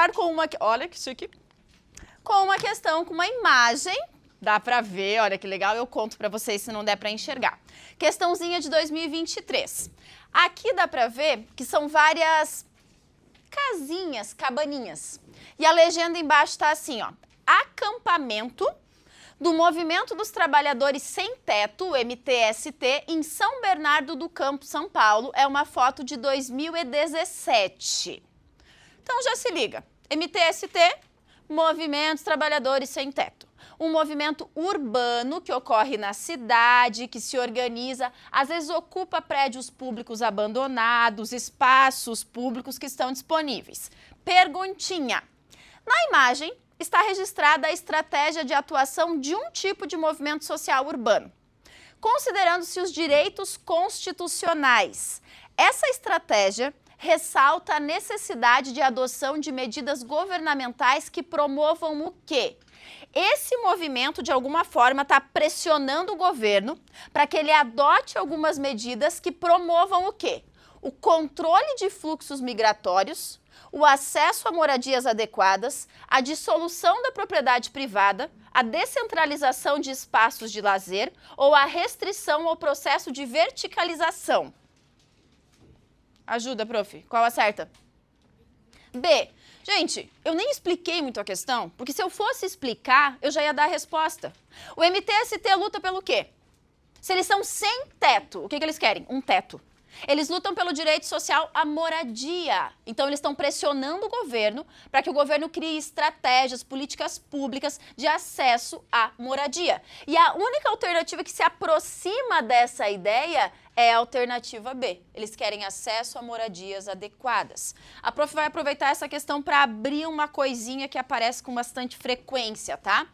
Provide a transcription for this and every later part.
começar com uma... Olha que chique. Com uma questão, com uma imagem. Dá pra ver, olha que legal, eu conto pra vocês se não der pra enxergar. Questãozinha de 2023. Aqui dá pra ver que são várias casinhas, cabaninhas. E a legenda embaixo tá assim, ó. Acampamento do Movimento dos Trabalhadores Sem Teto, o MTST, em São Bernardo do Campo, São Paulo. É uma foto de 2017. Então já se liga. MTST, Movimento dos Trabalhadores Sem Teto. Um movimento urbano que ocorre na cidade, que se organiza, às vezes ocupa prédios públicos abandonados, espaços públicos que estão disponíveis. Perguntinha. Na imagem está registrada a estratégia de atuação de um tipo de movimento social urbano, considerando-se os direitos constitucionais. Essa estratégia ressalta a necessidade de adoção de medidas governamentais que promovam o quê? Esse movimento, de alguma forma, está pressionando o governo para que ele adote algumas medidas que promovam o quê? O controle de fluxos migratórios, o acesso a moradias adequadas, a dissolução da propriedade privada, a descentralização de espaços de lazer ou a restrição ao processo de verticalização. Ajuda, prof. Qual acerta? B. Gente, eu nem expliquei muito a questão, porque se eu fosse explicar, eu já ia dar a resposta. O MTST luta pelo quê? Se eles são sem teto, o que eles querem? Um teto. Eles lutam pelo direito social à moradia. Então, eles estão pressionando o governo para que o governo crie estratégias, políticas públicas de acesso à moradia. E a única alternativa que se aproxima dessa ideia é a alternativa B. Eles querem acesso a moradias adequadas. A prof vai aproveitar essa questão para abrir uma coisinha que aparece com bastante frequência, tá?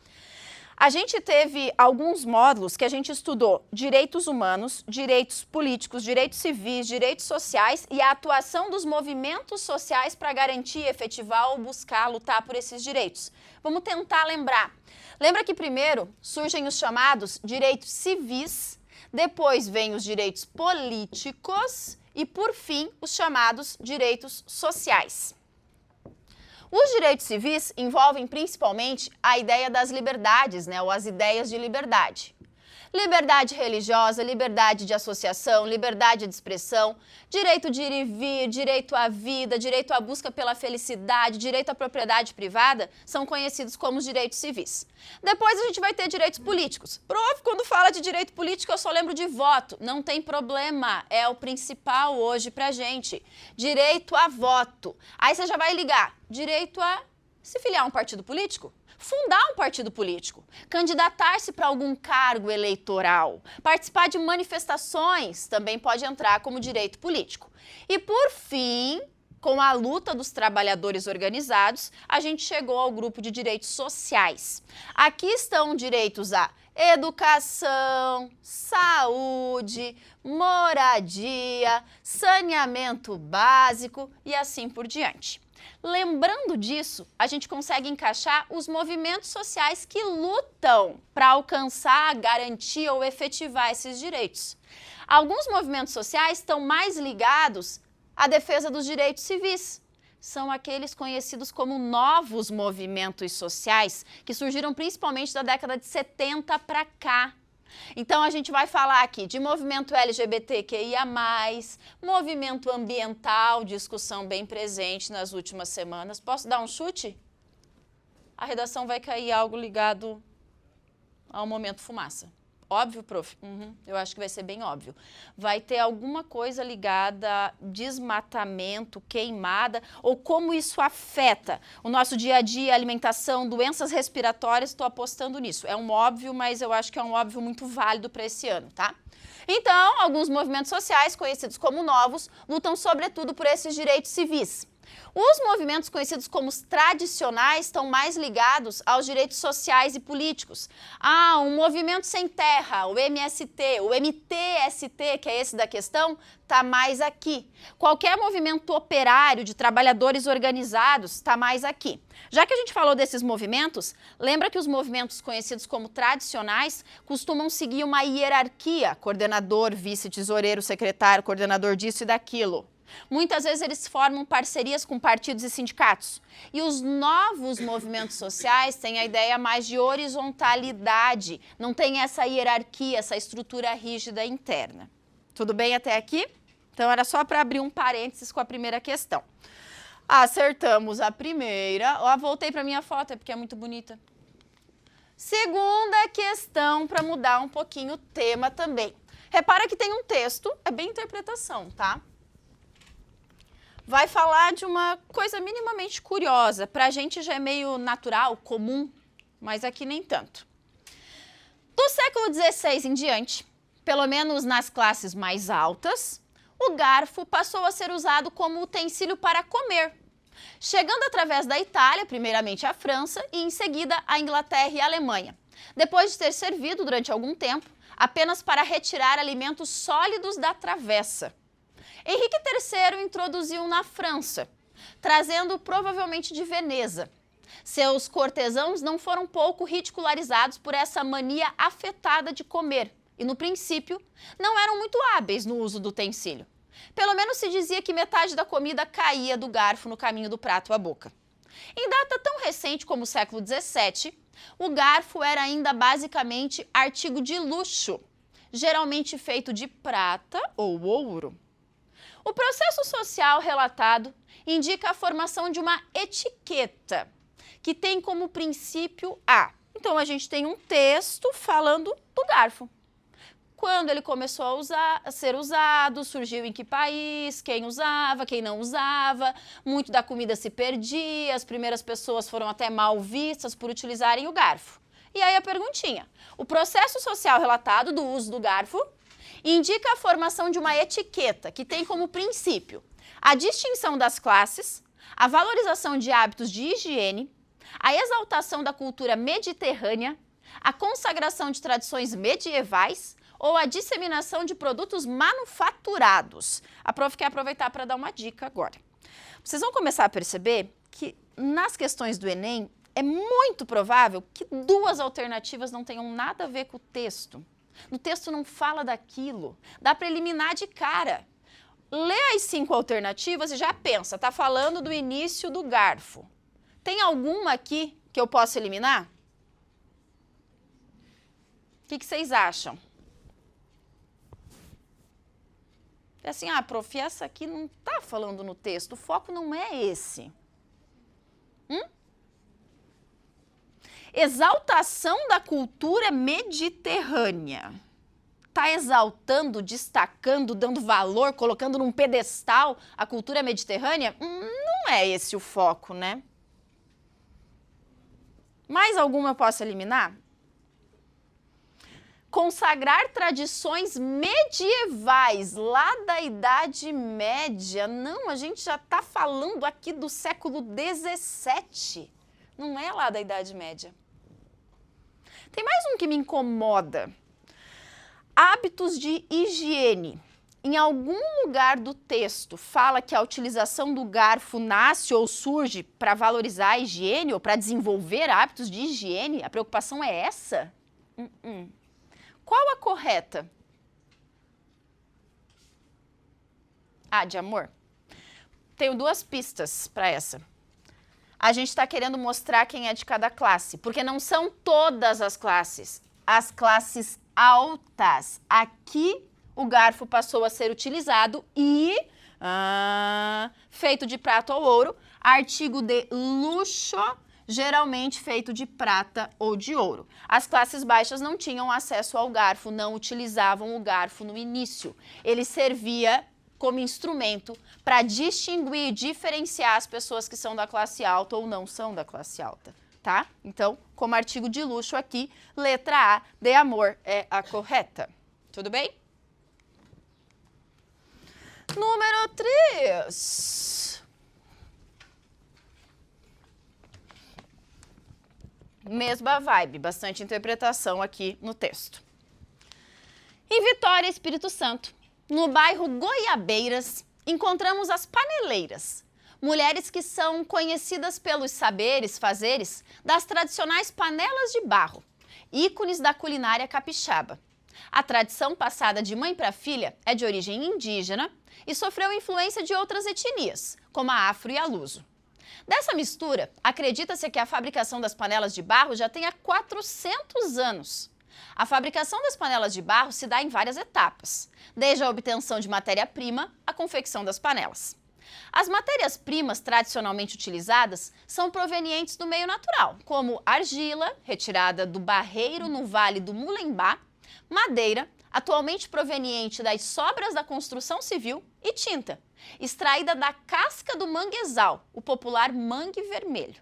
A gente teve alguns módulos que a gente estudou direitos humanos, direitos políticos, direitos civis, direitos sociais e a atuação dos movimentos sociais para garantir, efetivar ou buscar lutar por esses direitos. Vamos tentar lembrar. Lembra que primeiro surgem os chamados direitos civis, depois vêm os direitos políticos e, por fim, os chamados direitos sociais. Os direitos civis envolvem principalmente a ideia das liberdades, né, ou as ideias de liberdade. Liberdade religiosa, liberdade de associação, liberdade de expressão, direito de ir e vir, direito à vida, direito à busca pela felicidade, direito à propriedade privada, são conhecidos como os direitos civis. Depois a gente vai ter direitos políticos. Prof, quando fala de direito político eu só lembro de voto. Não tem problema, é o principal hoje pra gente. Direito a voto. Aí você já vai ligar, direito a se filiar a um partido político? Fundar um partido político, candidatar-se para algum cargo eleitoral, participar de manifestações também pode entrar como direito político. E por fim, com a luta dos trabalhadores organizados, a gente chegou ao grupo de direitos sociais. Aqui estão direitos à educação, saúde, moradia, saneamento básico e assim por diante. Lembrando disso, a gente consegue encaixar os movimentos sociais que lutam para alcançar, garantir ou efetivar esses direitos. Alguns movimentos sociais estão mais ligados à defesa dos direitos civis. São aqueles conhecidos como novos movimentos sociais, que surgiram principalmente da década de 70 para cá. Então, a gente vai falar aqui de movimento LGBTQIA+, movimento ambiental, discussão bem presente nas últimas semanas. Posso dar um chute? A redação vai cair algo ligado ao momento fumaça. Óbvio, prof? Eu acho que vai ser bem óbvio. Vai ter alguma coisa ligada a desmatamento, queimada, ou como isso afeta o nosso dia a dia, alimentação, doenças respiratórias. Estou apostando nisso. É um óbvio, mas eu acho que é um óbvio muito válido para esse ano, tá? Então, alguns movimentos sociais, conhecidos como novos, lutam sobretudo por esses direitos civis. Os movimentos conhecidos como os tradicionais estão mais ligados aos direitos sociais e políticos. Um movimento sem terra, o MST, o MTST, que é esse da questão, está mais aqui. Qualquer movimento operário de trabalhadores organizados está mais aqui. Já que a gente falou desses movimentos, lembra que os movimentos conhecidos como tradicionais costumam seguir uma hierarquia, coordenador, vice-tesoureiro, secretário, coordenador disso e daquilo. Muitas vezes eles formam parcerias com partidos e sindicatos. E os novos movimentos sociais têm a ideia mais de horizontalidade, não tem essa hierarquia, essa estrutura rígida interna. Tudo bem até aqui? Então era só para abrir um parênteses com a primeira questão. Acertamos a primeira. Ó, voltei para minha foto, é porque é muito bonita. Segunda questão, para mudar um pouquinho o tema também. Repara que tem um texto, é bem interpretação, tá? Vai falar de uma coisa minimamente curiosa. Para a gente já é meio natural, comum, mas aqui nem tanto. Do século XVI em diante, pelo menos nas classes mais altas, o garfo passou a ser usado como utensílio para comer, chegando através da Itália, primeiramente a França, e em seguida a Inglaterra e a Alemanha, depois de ter servido durante algum tempo apenas para retirar alimentos sólidos da travessa. Henrique III introduziu na França, trazendo provavelmente de Veneza. Seus cortesãos não foram pouco ridicularizados por essa mania afetada de comer e, no princípio, não eram muito hábeis no uso do utensílio. Pelo menos se dizia que metade da comida caía do garfo no caminho do prato à boca. Em data tão recente como o século XVII, o garfo era ainda basicamente artigo de luxo, geralmente feito de prata ou ouro. O processo social relatado indica a formação de uma etiqueta, que tem como princípio a. Então, a gente tem um texto falando do garfo. Quando ele começou a ser usado, surgiu em que país, quem usava, quem não usava, muito da comida se perdia, as primeiras pessoas foram até mal vistas por utilizarem o garfo. E aí a perguntinha, o processo social relatado do uso do garfo indica a formação de uma etiqueta que tem como princípio a distinção das classes, a valorização de hábitos de higiene, a exaltação da cultura mediterrânea, a consagração de tradições medievais ou a disseminação de produtos manufaturados. A prof quer aproveitar para dar uma dica agora. Vocês vão começar a perceber que nas questões do Enem é muito provável que duas alternativas não tenham nada a ver com o texto. No texto não fala daquilo, dá para eliminar de cara. Lê as 5 alternativas e já pensa, tá falando do início do garfo. Tem alguma aqui que eu possa eliminar? O que vocês acham? É assim, prof, essa aqui não tá falando no texto, o foco não é esse. Exaltação da cultura mediterrânea. Tá exaltando, destacando, dando valor, colocando num pedestal a cultura mediterrânea? Não é esse o foco, né? Mais alguma eu posso eliminar? Consagrar tradições medievais, lá da Idade Média. Não, a gente já está falando aqui do século XVII. Não é lá da Idade Média. Tem mais um que me incomoda. Hábitos de higiene. Em algum lugar do texto fala que a utilização do garfo nasce ou surge para valorizar a higiene ou para desenvolver hábitos de higiene? A preocupação é essa? Qual a correta? De amor. Tenho 2 pistas para essa. A gente está querendo mostrar quem é de cada classe, porque não são todas as classes altas. Aqui o garfo passou a ser utilizado e feito de prata ou ouro, artigo de luxo, geralmente feito de prata ou de ouro. As classes baixas não tinham acesso ao garfo, não utilizavam o garfo no início. Ele servia como instrumento para distinguir e diferenciar as pessoas que são da classe alta ou não são da classe alta, tá? Então, como artigo de luxo aqui, letra A, de amor, é a correta. Tudo bem? Número 3. Mesma vibe, bastante interpretação aqui no texto. Em Vitória, Espírito Santo, no bairro Goiabeiras, encontramos as paneleiras, mulheres que são conhecidas pelos saberes, fazeres das tradicionais panelas de barro, ícones da culinária capixaba. A tradição passada de mãe para filha é de origem indígena e sofreu influência de outras etnias, como a afro e a luso. Dessa mistura, acredita-se que a fabricação das panelas de barro já tenha 400 anos. A fabricação das panelas de barro se dá em várias etapas, desde a obtenção de matéria-prima à confecção das panelas. As matérias-primas tradicionalmente utilizadas são provenientes do meio natural, como argila, retirada do barreiro no Vale do Mulembá, madeira, atualmente proveniente das sobras da construção civil, e tinta, extraída da casca do manguezal, o popular mangue vermelho.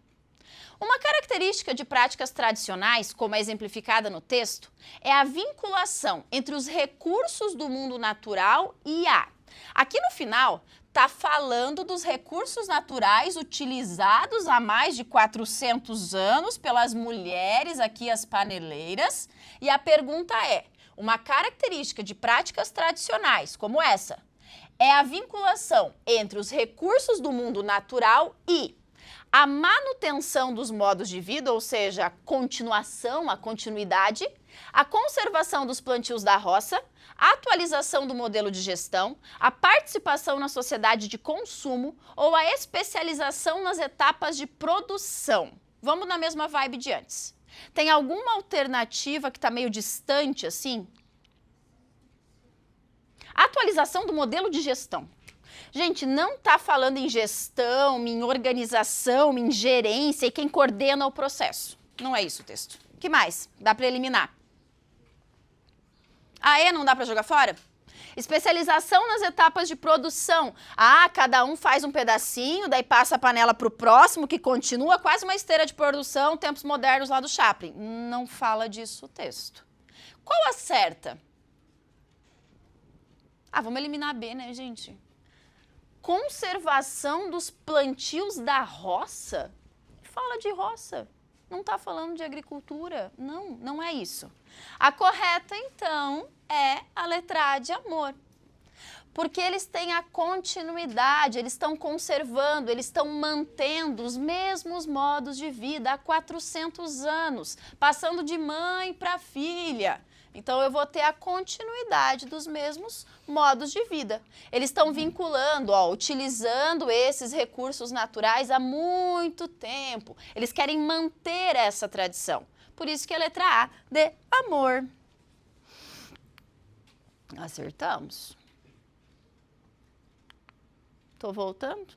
Uma característica de práticas tradicionais, como é exemplificada no texto, é a vinculação entre os recursos do mundo natural e a. Aqui no final, está falando dos recursos naturais utilizados há mais de 400 anos pelas mulheres, aqui as paneleiras, e a pergunta é, uma característica de práticas tradicionais como essa, é a vinculação entre os recursos do mundo natural e a manutenção dos modos de vida, ou seja, a continuação, a continuidade, a conservação dos plantios da roça, a atualização do modelo de gestão, a participação na sociedade de consumo ou a especialização nas etapas de produção. Vamos na mesma vibe de antes. Tem alguma alternativa que está meio distante assim? Atualização do modelo de gestão. Gente, não está falando em gestão, em organização, em gerência e quem coordena o processo. Não é isso o texto. O que mais? Dá para eliminar. Não dá para jogar fora? Especialização nas etapas de produção. Cada um faz um pedacinho, daí passa a panela para o próximo, que continua quase uma esteira de produção, tempos modernos lá do Chaplin. Não fala disso o texto. Qual a certa? Vamos eliminar a B, né, gente? Conservação dos plantios da roça? Fala de roça. Não está falando de agricultura. Não, não é isso. A correta, então, é a letra A de amor. Porque eles têm a continuidade, eles estão conservando, eles estão mantendo os mesmos modos de vida há 400 anos, passando de mãe para filha. Então, eu vou ter a continuidade dos mesmos modos de vida. Eles estão vinculando, utilizando esses recursos naturais há muito tempo. Eles querem manter essa tradição. Por isso que a letra A de amor. Acertamos. Estou voltando?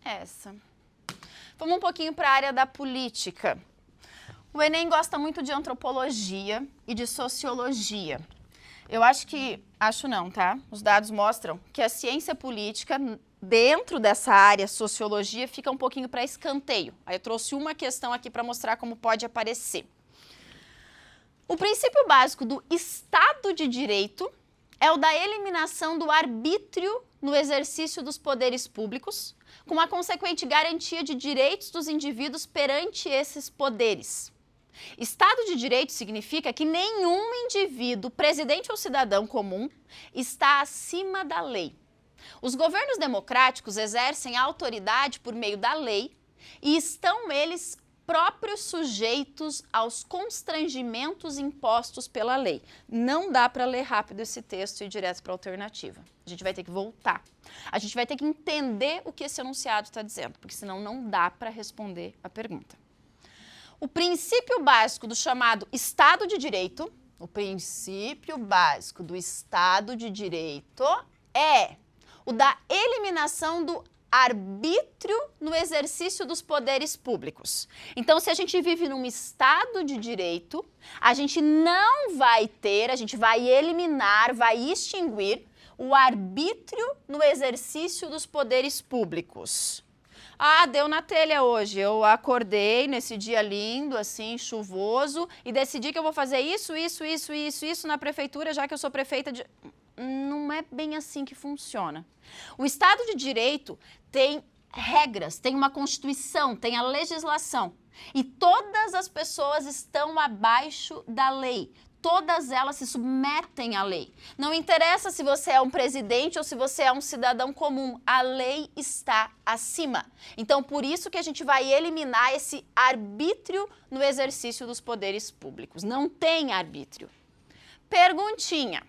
Essa. Vamos um pouquinho para a área da política. O Enem gosta muito de antropologia e de sociologia. Acho não, tá? Os dados mostram que a ciência política, dentro dessa área, sociologia, fica um pouquinho para escanteio. Aí eu trouxe uma questão aqui para mostrar como pode aparecer. O princípio básico do Estado de Direito é o da eliminação do arbítrio no exercício dos poderes públicos, com a consequente garantia de direitos dos indivíduos perante esses poderes. Estado de Direito significa que nenhum indivíduo, presidente ou cidadão comum, está acima da lei. Os governos democráticos exercem a autoridade por meio da lei e estão eles próprios sujeitos aos constrangimentos impostos pela lei. Não dá para ler rápido esse texto e ir direto para a alternativa. A gente vai ter que voltar. A gente vai ter que entender o que esse enunciado está dizendo, porque senão não dá para responder a pergunta. O princípio básico do chamado Estado de Direito, é o da eliminação do arbítrio no exercício dos poderes públicos. Então, se a gente vive num Estado de Direito, a gente não vai ter, a gente vai eliminar, vai extinguir o arbítrio no exercício dos poderes públicos. Deu na telha hoje, eu acordei nesse dia lindo, assim, chuvoso, e decidi que eu vou fazer isso na prefeitura, já que eu sou prefeita de... Não é bem assim que funciona. O Estado de Direito tem regras, tem uma Constituição, tem a legislação. E todas as pessoas estão abaixo da lei. todas elas se submetem à lei. Não interessa se você é um presidente ou se você é um cidadão comum, a lei está acima. Então, por isso que a gente vai eliminar esse arbítrio no exercício dos poderes públicos. Não tem arbítrio. Perguntinha.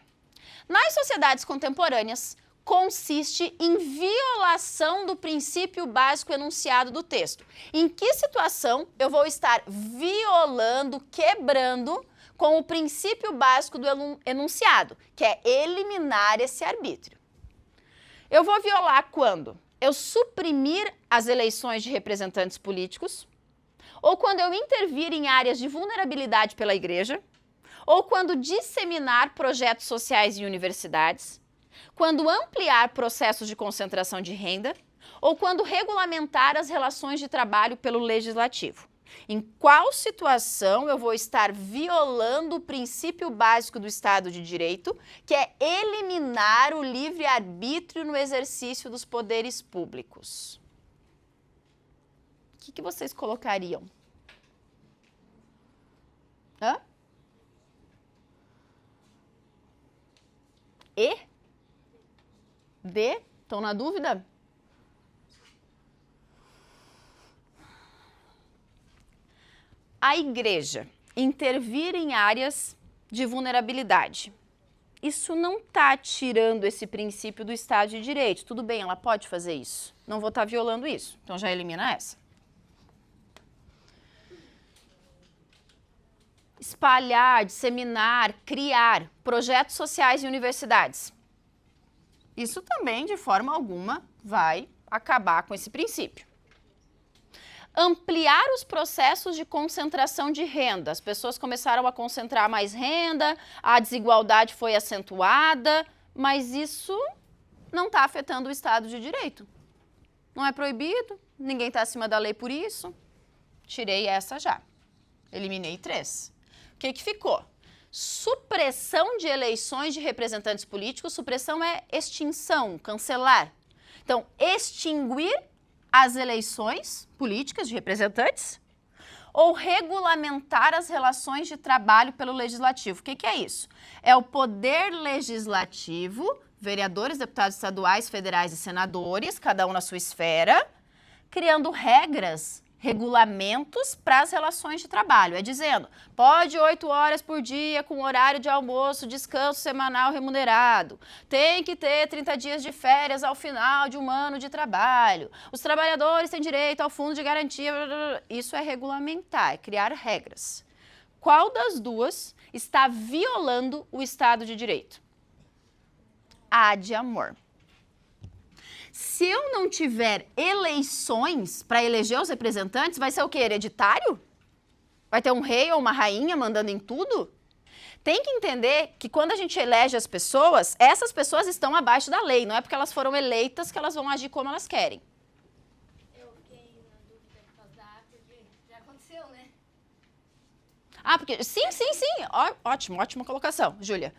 Nas sociedades contemporâneas, consiste em violação do princípio básico enunciado do texto. Em que situação eu vou estar violando, quebrando com o princípio básico do enunciado, que é eliminar esse arbítrio? Eu vou violar quando eu suprimir as eleições de representantes políticos, ou quando eu intervir em áreas de vulnerabilidade pela igreja, ou quando disseminar projetos sociais em universidades, quando ampliar processos de concentração de renda ou quando regulamentar as relações de trabalho pelo legislativo. Em qual situação eu vou estar violando o princípio básico do Estado de Direito, que é eliminar o livre-arbítrio no exercício dos poderes públicos? O que vocês colocariam? Hã? E? D? Estão na dúvida? A igreja intervir em áreas de vulnerabilidade. Isso não está tirando esse princípio do Estado de Direito. Tudo bem, ela pode fazer isso. Não vou estar violando isso. Então já elimina essa. Espalhar, disseminar, criar projetos sociais em universidades. Isso também, de forma alguma, vai acabar com esse princípio. Ampliar os processos de concentração de renda. As pessoas começaram a concentrar mais renda, a desigualdade foi acentuada, mas isso não está afetando o Estado de Direito. Não é proibido, ninguém está acima da lei por isso. Tirei essa já. Eliminei 3. O que ficou? Supressão de eleições de representantes políticos. Supressão é extinção, cancelar. Então, extinguir as eleições políticas de representantes ou regulamentar as relações de trabalho pelo legislativo. O que é isso? É o poder legislativo, vereadores, deputados estaduais, federais e senadores, cada um na sua esfera, criando regras, regulamentos para as relações de trabalho. É dizendo, pode 8 horas por dia com horário de almoço, descanso semanal remunerado. Tem que ter 30 dias de férias ao final de um ano de trabalho. Os trabalhadores têm direito ao fundo de garantia. Isso é regulamentar, é criar regras. Qual das duas está violando o Estado de Direito? A de amor. Se eu não tiver eleições para eleger os representantes, vai ser o quê? Hereditário? Vai ter um rei ou uma rainha mandando em tudo? Tem que entender que quando a gente elege as pessoas, essas pessoas estão abaixo da lei. Não é porque elas foram eleitas que elas vão agir como elas querem. Eu fiquei na dúvida por causa da A, porque já aconteceu, né? Ah, porque... Sim. Ótimo, ótima colocação, Júlia.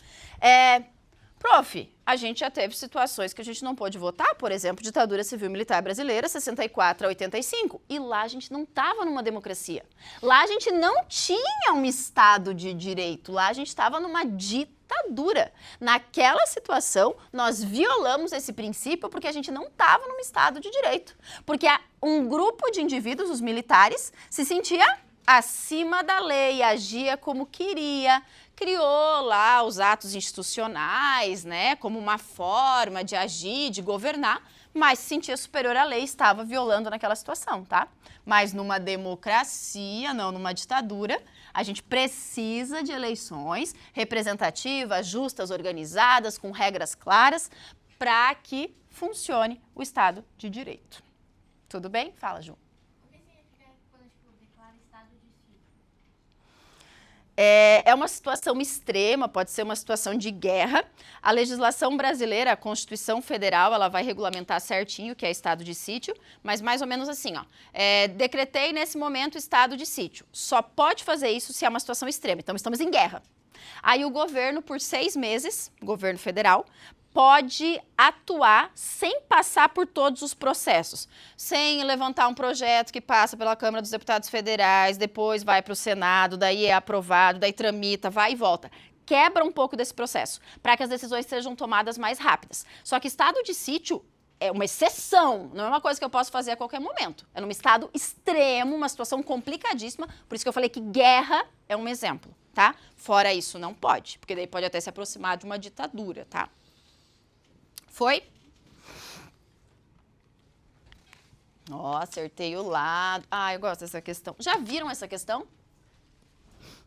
Prof, a gente já teve situações que a gente não pôde votar, por exemplo, ditadura civil-militar brasileira, 64 a 85, e lá a gente não estava numa democracia. Lá a gente não tinha um Estado de Direito, lá a gente estava numa ditadura. Naquela situação, nós violamos esse princípio porque a gente não estava num Estado de Direito. Porque um grupo de indivíduos, os militares, se sentia acima da lei, agia como queria, criou lá os atos institucionais, né, como uma forma de agir, de governar, mas se sentia superior à lei, estava violando naquela situação, tá? Mas numa democracia, não numa ditadura, a gente precisa de eleições representativas, justas, organizadas, com regras claras, para que funcione o Estado de Direito. Tudo bem? Fala, Ju. É uma situação extrema, pode ser uma situação de guerra. A legislação brasileira, a Constituição Federal, ela vai regulamentar certinho o que é estado de sítio, mas mais ou menos assim, ó. Decretei nesse momento estado de sítio. Só pode fazer isso se é uma situação extrema. Então, estamos em guerra. Aí o governo, por 6 meses, governo federal, pode atuar sem passar por todos os processos, sem levantar um projeto que passa pela Câmara dos Deputados Federais, depois vai para o Senado, daí é aprovado, daí tramita, vai e volta. quebra um pouco desse processo, para que as decisões sejam tomadas mais rápidas. Só que estado de sítio é uma exceção, não é uma coisa que eu posso fazer a qualquer momento. É num estado extremo, uma situação complicadíssima, por isso que eu falei que guerra é um exemplo, tá? Fora isso, não pode, porque daí pode até se aproximar de uma ditadura, tá? Foi? Ó, acertei o lado. Ah, eu gosto dessa questão. Já viram essa questão?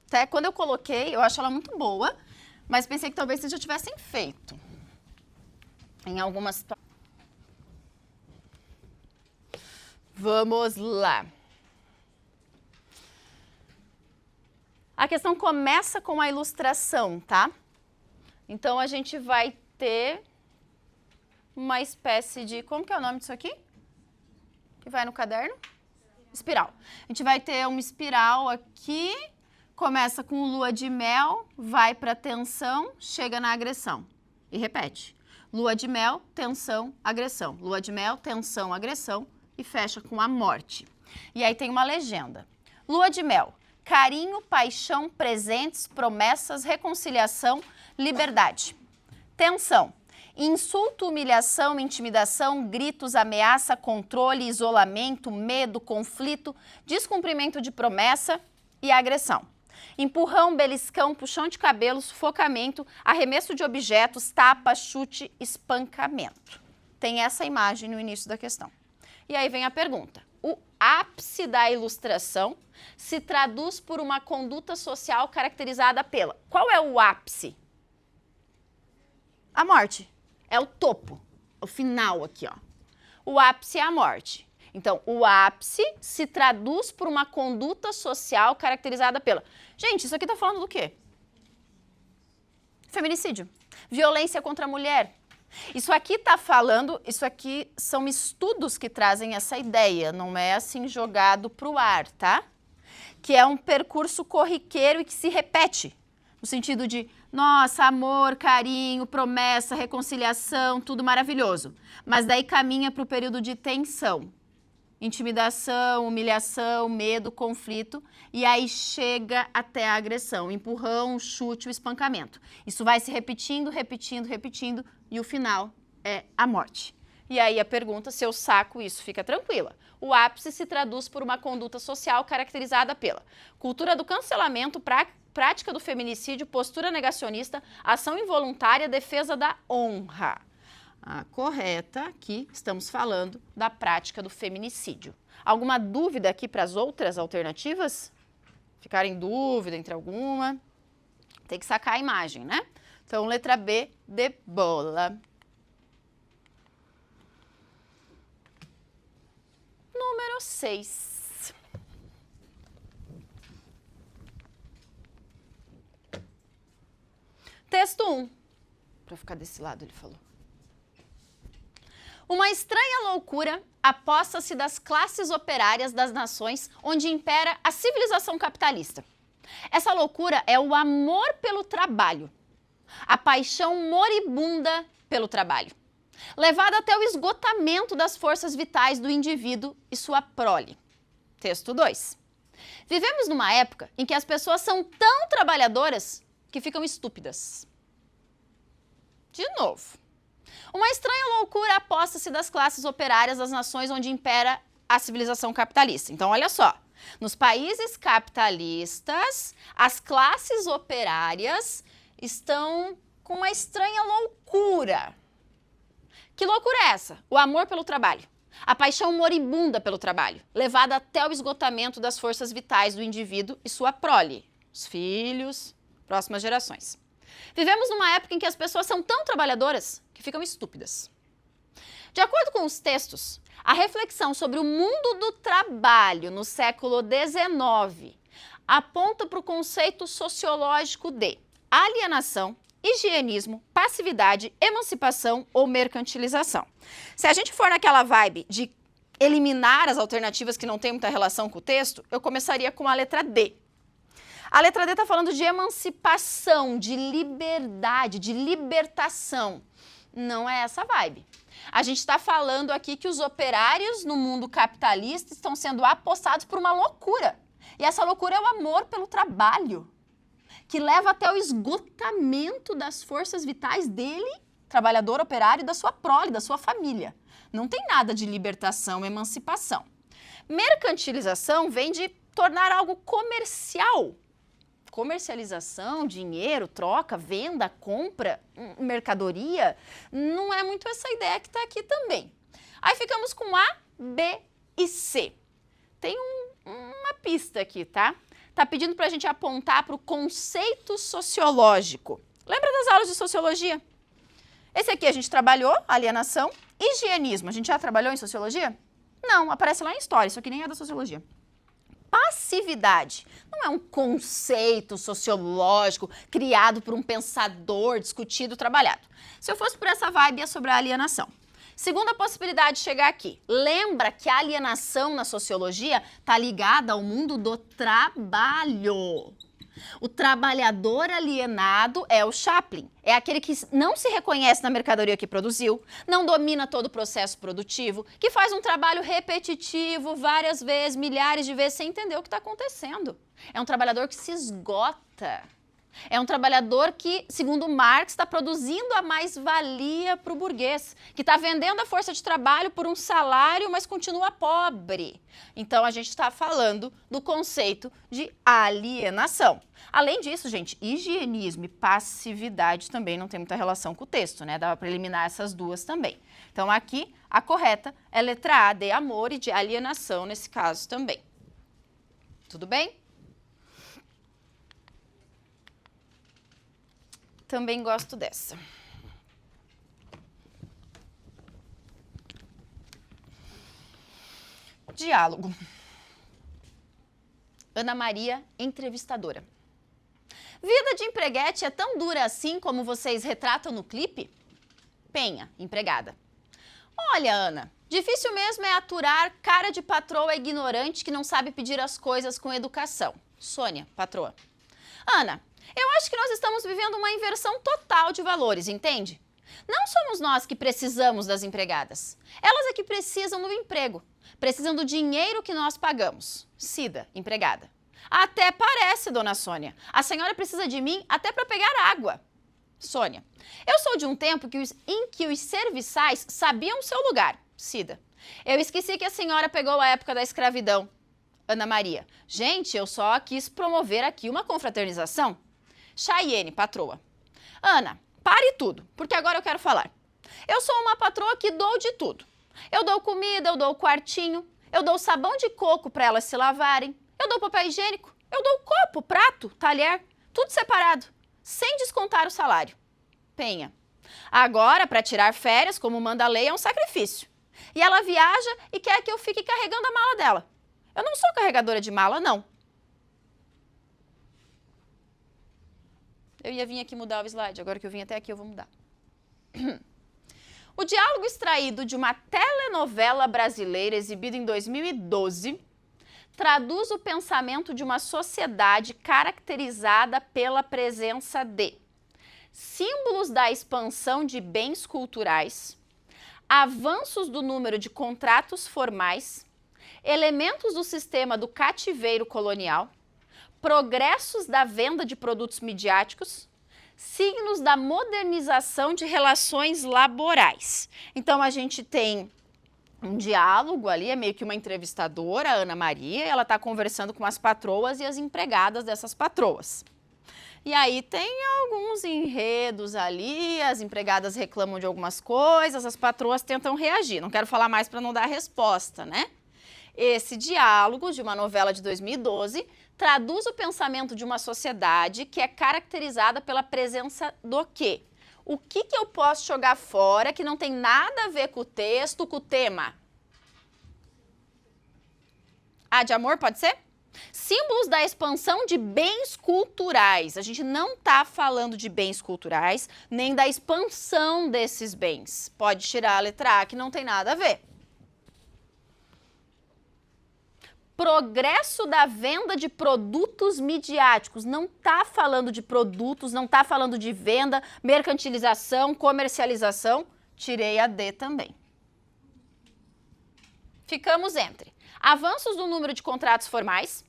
Até quando eu coloquei, eu acho ela muito boa, mas pensei que talvez vocês já tivessem feito. Em algumas situações. Vamos lá. A questão começa com a ilustração, tá? Então, a gente vai ter uma espécie de... Como que é o nome disso aqui? Que vai no caderno? Espiral. A gente vai ter uma espiral aqui, começa com lua de mel, vai para tensão, chega na agressão. E repete. Lua de mel, tensão, agressão. Lua de mel, tensão, agressão. E fecha com a morte. E aí tem uma legenda. Lua de mel. Carinho, paixão, presentes, promessas, reconciliação, liberdade. Tensão. Insulto, humilhação, intimidação, gritos, ameaça, controle, isolamento, medo, conflito, descumprimento de promessa e agressão. Empurrão, beliscão, puxão de cabelo, sufocamento, arremesso de objetos, tapa, chute, espancamento. Tem essa imagem no início da questão. E aí vem a pergunta. O ápice da ilustração se traduz por uma conduta social caracterizada pela... Qual é o ápice? A morte. É o topo, o final aqui, ó. O ápice é a morte. Então, o ápice se traduz por uma conduta social caracterizada pela... Gente, isso aqui tá falando do quê? Feminicídio. Violência contra a mulher. Isso aqui tá falando... Isso aqui são estudos que trazem essa ideia, não é assim jogado pro ar, tá? Que é um percurso corriqueiro e que se repete. No sentido de... Nossa, amor, carinho, promessa, reconciliação, tudo maravilhoso. Mas daí caminha para o período de tensão, intimidação, humilhação, medo, conflito. E aí chega até a agressão, empurrão, chute, o espancamento. Isso vai se repetindo, repetindo, repetindo e o final é a morte. E aí a pergunta, se eu saco isso, fica tranquila. O ápice se traduz por uma conduta social caracterizada pela cultura do cancelamento, prática do feminicídio, postura negacionista, ação involuntária, defesa da honra. A correta aqui, estamos falando da prática do feminicídio. Alguma dúvida aqui para as outras alternativas? Ficar em dúvida entre alguma? Tem que sacar a imagem, né? Então, letra B, de bola. Número 6. Texto 1. Para ficar desse lado, ele falou. Uma estranha loucura aposta-se das classes operárias das nações onde impera a civilização capitalista. Essa loucura é o amor pelo trabalho, a paixão moribunda pelo trabalho, levada até o esgotamento das forças vitais do indivíduo e sua prole. Texto 2. Vivemos numa época em que as pessoas são tão trabalhadoras que ficam estúpidas. De novo. Uma estranha loucura aposta-se das classes operárias das nações onde impera a civilização capitalista. Então, olha só. Nos países capitalistas, as classes operárias estão com uma estranha loucura. Que loucura é essa? O amor pelo trabalho. A paixão moribunda pelo trabalho, levada até o esgotamento das forças vitais do indivíduo e sua prole, os filhos, próximas gerações. Vivemos numa época em que as pessoas são tão trabalhadoras que ficam estúpidas. De acordo com os textos, a reflexão sobre o mundo do trabalho no século XIX aponta para o conceito sociológico de alienação, higienismo, passividade, emancipação ou mercantilização. Se a gente for naquela vibe de eliminar as alternativas que não têm muita relação com o texto, eu começaria com a letra D. A letra D está falando de emancipação, de liberdade, de libertação. Não é essa vibe. A gente está falando aqui que os operários no mundo capitalista estão sendo apossados por uma loucura. E essa loucura é o amor pelo trabalho, que leva até o esgotamento das forças vitais dele, trabalhador operário, da sua prole, da sua família. Não tem nada de libertação, emancipação. Mercantilização vem de tornar algo comercial. Comercialização, dinheiro, troca, venda, compra, mercadoria, não é muito essa ideia que está aqui também. Aí ficamos com A, B e C. Tem uma pista aqui, tá? Tá pedindo para a gente apontar para o conceito sociológico. Lembra das aulas de sociologia? Esse aqui a gente trabalhou, alienação. Higienismo, a gente já trabalhou em sociologia? Não, aparece lá em história, isso aqui nem é da sociologia. Passividade não é um conceito sociológico criado por um pensador, discutido, trabalhado. Se eu fosse por essa vibe, é sobre a alienação. Segunda possibilidade de chegar aqui. Lembra que a alienação na sociologia está ligada ao mundo do trabalho. O trabalhador alienado é o Chaplin. É aquele que não se reconhece na mercadoria que produziu, não domina todo o processo produtivo, que faz um trabalho repetitivo várias vezes, milhares de vezes, sem entender o que está acontecendo. É um trabalhador que se esgota. É um trabalhador que, segundo Marx, está produzindo a mais-valia para o burguês, que está vendendo a força de trabalho por um salário, mas continua pobre. Então, a gente está falando do conceito de alienação. Além disso, gente, higienismo e passividade também não tem muita relação com o texto, né? Dá para eliminar essas duas também. Então, aqui, a correta é letra A, de amor, e de alienação nesse caso também. Tudo bem? Também gosto dessa. Diálogo. Ana Maria, entrevistadora. Vida de empreguete é tão dura assim como vocês retratam no clipe? Penha, empregada. Olha, Ana, difícil mesmo é aturar cara de patroa ignorante que não sabe pedir as coisas com educação. Sônia, patroa. Ana, eu acho que nós estamos vivendo uma inversão total de valores, entende? Não somos nós que precisamos das empregadas. Elas é que precisam do emprego. Precisam do dinheiro que nós pagamos. Cida, empregada. Até parece, dona Sônia. A senhora precisa de mim até para pegar água. Sônia. Eu sou de um tempo em que os serviçais sabiam o seu lugar. Cida. Eu esqueci que a senhora pegou a época da escravidão. Ana Maria. Gente, eu só quis promover aqui uma confraternização. Chayene, patroa. Ana, pare tudo, porque agora eu quero falar. Eu sou uma patroa que dou de tudo. Eu dou comida, eu dou quartinho, eu dou sabão de coco para elas se lavarem, eu dou papel higiênico, eu dou copo, prato, talher, tudo separado, sem descontar o salário. Penha. Agora, para tirar férias, como manda a lei, é um sacrifício. E ela viaja e quer que eu fique carregando a mala dela. Eu não sou carregadora de mala, não. Eu ia vir aqui mudar o slide, agora que eu vim até aqui eu vou mudar. O diálogo extraído de uma telenovela brasileira exibida em 2012 traduz o pensamento de uma sociedade caracterizada pela presença de símbolos da expansão de bens culturais, avanços do número de contratos formais, elementos do sistema do cativeiro colonial, progressos da venda de produtos midiáticos, signos da modernização de relações laborais. Então, a gente tem um diálogo ali, é meio que uma entrevistadora, a Ana Maria, ela está conversando com as patroas e as empregadas dessas patroas. E aí tem alguns enredos ali, as empregadas reclamam de algumas coisas, as patroas tentam reagir. Não quero falar mais para não dar resposta, né? Esse diálogo de uma novela de 2012 traduz o pensamento de uma sociedade que é caracterizada pela presença do quê? O que eu posso jogar fora que não tem nada a ver com o texto, com o tema? Ah, de amor pode ser? Símbolos da expansão de bens culturais. A gente não está falando de bens culturais, nem da expansão desses bens. Pode tirar a letra A, que não tem nada a ver. Progresso da venda de produtos midiáticos. Não está falando de produtos, não está falando de venda, mercantilização, comercialização. Tirei a D também. Ficamos entre avanços do número de contratos formais,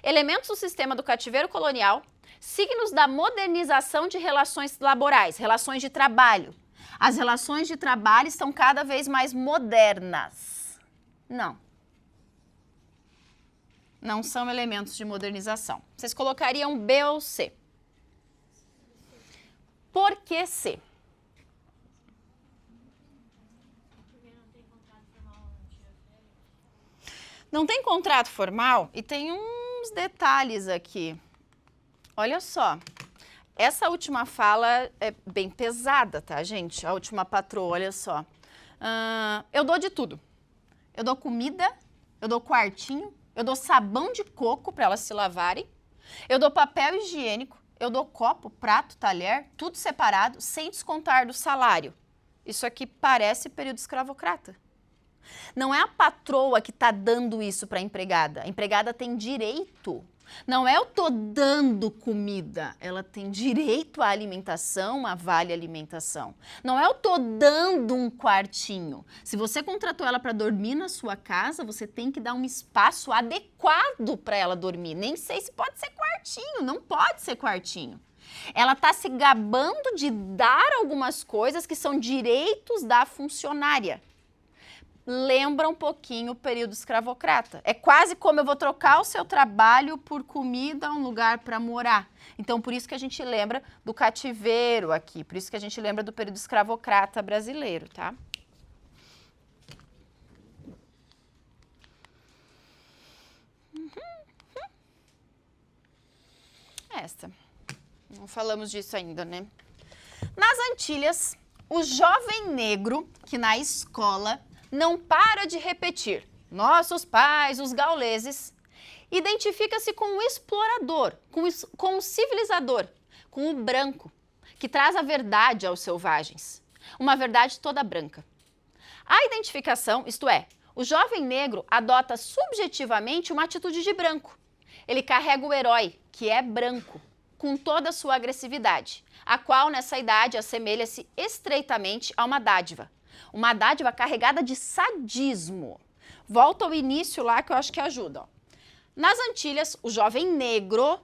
elementos do sistema do cativeiro colonial, Signos da modernização de relações laborais, relações de trabalho. As relações de trabalho estão cada vez mais modernas. Não. Não são elementos de modernização. Vocês colocariam B ou C? Por que C? Não tem contrato formal e tem uns detalhes aqui. Olha só, essa última fala é bem pesada, tá, gente? A última patroa, olha só. Eu dou de tudo. Eu dou comida, eu dou quartinho, eu dou sabão de coco para elas se lavarem, eu dou papel higiênico, eu dou copo, prato, talher, tudo separado, sem descontar do salário. Isso aqui parece período escravocrata. Não é a patroa que está dando isso para a empregada. A empregada tem direito. Não é eu tô dando comida. Ela tem direito à alimentação, a vale alimentação. Não é eu tô dando um quartinho. Se você contratou ela para dormir na sua casa, você tem que dar um espaço adequado para ela dormir. Nem sei se pode ser quartinho, não pode ser quartinho. Ela está se gabando de dar algumas coisas que são direitos da funcionária. Lembra um pouquinho o período escravocrata. É quase como eu vou trocar o seu trabalho por comida, um lugar para morar. Então, por isso que a gente lembra do cativeiro aqui, por isso que a gente lembra do período escravocrata brasileiro, tá? Essa. Não falamos disso ainda, né? Nas Antilhas, o jovem negro que na escola não para de repetir, nossos pais, os gauleses, identifica-se com o explorador, com o civilizador, com o branco, que traz a verdade aos selvagens, uma verdade toda branca. A identificação, isto é, o jovem negro adota subjetivamente uma atitude de branco. Ele carrega o herói, que é branco, com toda a sua agressividade, a qual nessa idade assemelha-se estreitamente a uma dádiva carregada de sadismo. Volta ao início lá que eu acho que ajuda. Ó. Nas Antilhas, o jovem negro,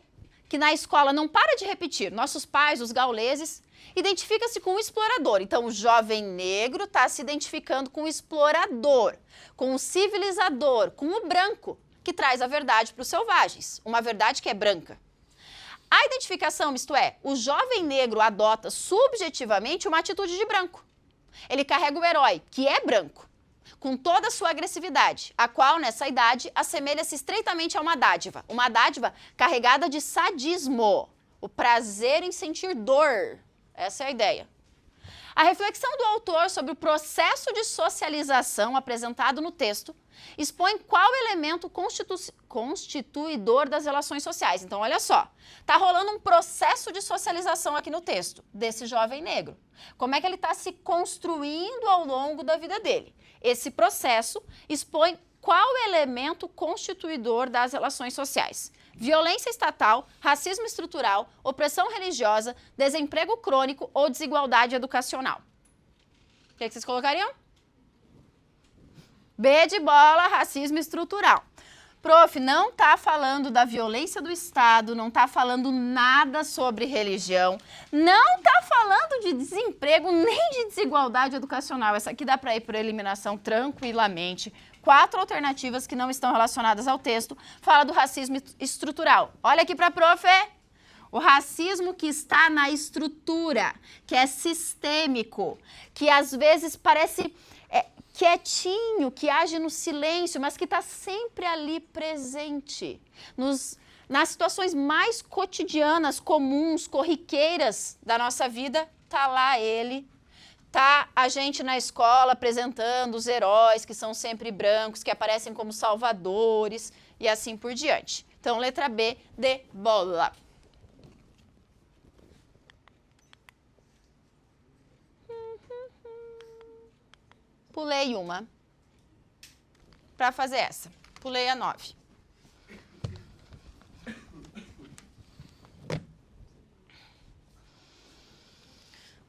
que na escola não para de repetir, nossos pais, os gauleses, identifica-se com o explorador. Então, o jovem negro está se identificando com o explorador, com o civilizador, com o branco, que traz a verdade para os selvagens, uma verdade que é branca. A identificação, isto é, o jovem negro adota subjetivamente uma atitude de branco. Ele carrega o herói, que é branco, com toda a sua agressividade, a qual, nessa idade, assemelha-se estreitamente a uma dádiva carregada de sadismo, o prazer em sentir dor. Essa é a ideia. A reflexão do autor sobre o processo de socialização apresentado no texto expõe qual elemento constituidor das relações sociais. Então, olha só, está rolando um processo de socialização aqui no texto desse jovem negro. Como é que ele está se construindo ao longo da vida dele? Esse processo expõe qual elemento constituidor das relações sociais. Violência estatal, racismo estrutural, opressão religiosa, desemprego crônico ou desigualdade educacional. O que vocês colocariam? B de bola, racismo estrutural. Prof, não está falando da violência do Estado, não está falando nada sobre religião, não está falando de desemprego nem de desigualdade educacional. Essa aqui dá para ir por eliminação tranquilamente. 4 alternativas que não estão relacionadas ao texto. Fala do racismo estrutural. Olha aqui para a prof. O racismo que está na estrutura, que é sistêmico, que às vezes parece quietinho, que age no silêncio, mas que está sempre ali presente. Nas situações mais cotidianas, comuns, corriqueiras da nossa vida, está lá ele. Tá a gente na escola apresentando os heróis que são sempre brancos, que aparecem como salvadores e assim por diante. Então, letra B de bola. Pulei uma para fazer essa. Pulei a 9.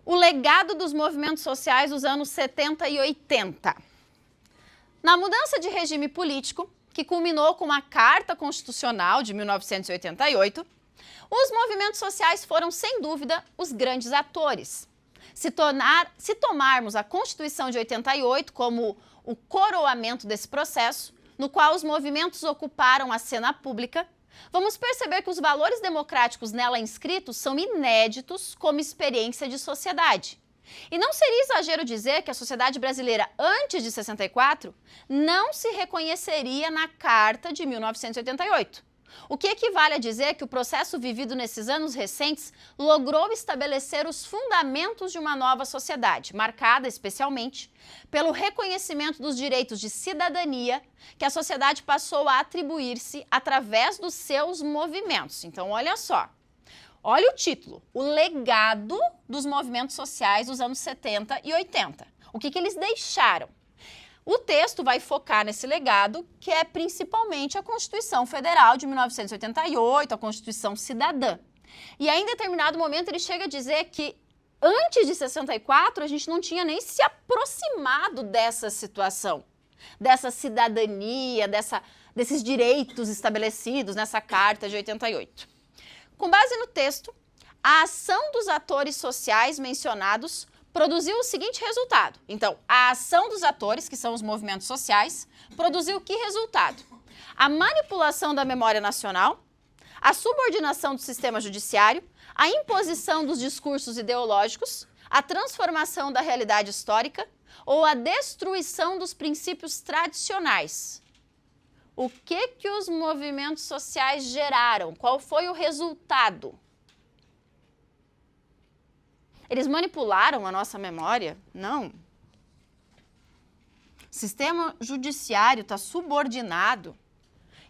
O legado dos movimentos sociais dos anos 70 e 80. Na mudança de regime político, que culminou com uma Carta Constitucional de 1988, Os movimentos sociais foram, sem dúvida, os grandes atores. Se tomarmos a Constituição de 88 como o coroamento desse processo, no qual os movimentos ocuparam a cena pública, vamos perceber que os valores democráticos nela inscritos são inéditos como experiência de sociedade. E não seria exagero dizer que a sociedade brasileira antes de 64 não se reconheceria na Carta de 1988. O que equivale a dizer que o processo vivido nesses anos recentes logrou estabelecer os fundamentos de uma nova sociedade, marcada especialmente pelo reconhecimento dos direitos de cidadania que a sociedade passou a atribuir-se através dos seus movimentos. Então, olha só. Olha o título, o legado dos movimentos sociais dos anos 70 e 80. O que eles deixaram? O texto vai focar nesse legado, que é principalmente a Constituição Federal de 1988, a Constituição Cidadã. E aí, em determinado momento, ele chega a dizer que antes de 64, a gente não tinha nem se aproximado dessa situação, dessa cidadania, desses direitos estabelecidos nessa Carta de 88. Com base no texto, a ação dos atores sociais mencionados produziu o seguinte resultado. Então, a ação dos atores, que são os movimentos sociais, produziu que resultado? A manipulação da memória nacional, a subordinação do sistema judiciário, a imposição dos discursos ideológicos, a transformação da realidade histórica ou a destruição dos princípios tradicionais. O que os movimentos sociais geraram? Qual foi o resultado? Eles manipularam a nossa memória? Não. O sistema judiciário está subordinado.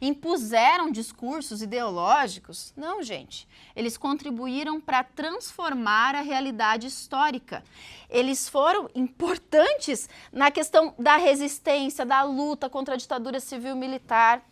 Impuseram discursos ideológicos? Não, gente. Eles contribuíram para transformar a realidade histórica. Eles foram importantes na questão da resistência, da luta contra a ditadura civil-militar,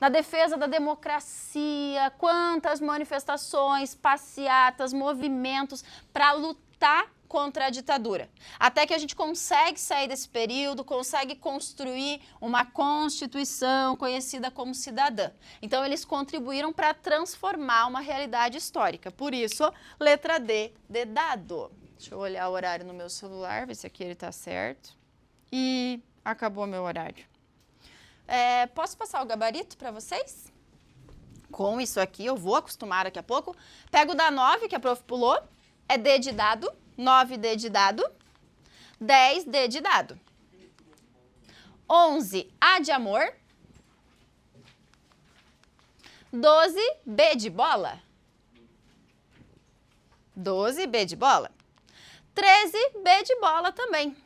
na defesa da democracia, quantas manifestações, passeatas, movimentos para lutar contra a ditadura. Até que a gente consegue sair desse período, consegue construir uma Constituição conhecida como cidadã. Então, eles contribuíram para transformar uma realidade histórica. Por isso, letra D, de dado. Deixa eu olhar o horário no meu celular, ver se aqui ele está certo. E acabou meu horário. Posso passar o gabarito para vocês? Com isso aqui, eu vou acostumar daqui a pouco. Pego o da 9, que a prof pulou, é D de dado. 9D de dado, 10D de dado, 11A de amor, 12B de bola, 12B de bola, 13B de bola também,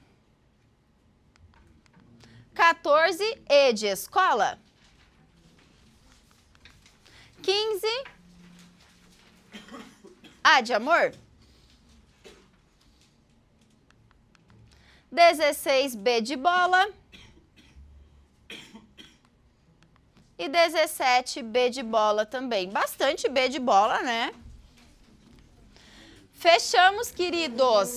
14E de escola, 15A de amor, 16B de bola e 17B de bola também. Bastante B de bola, né? Fechamos, queridos.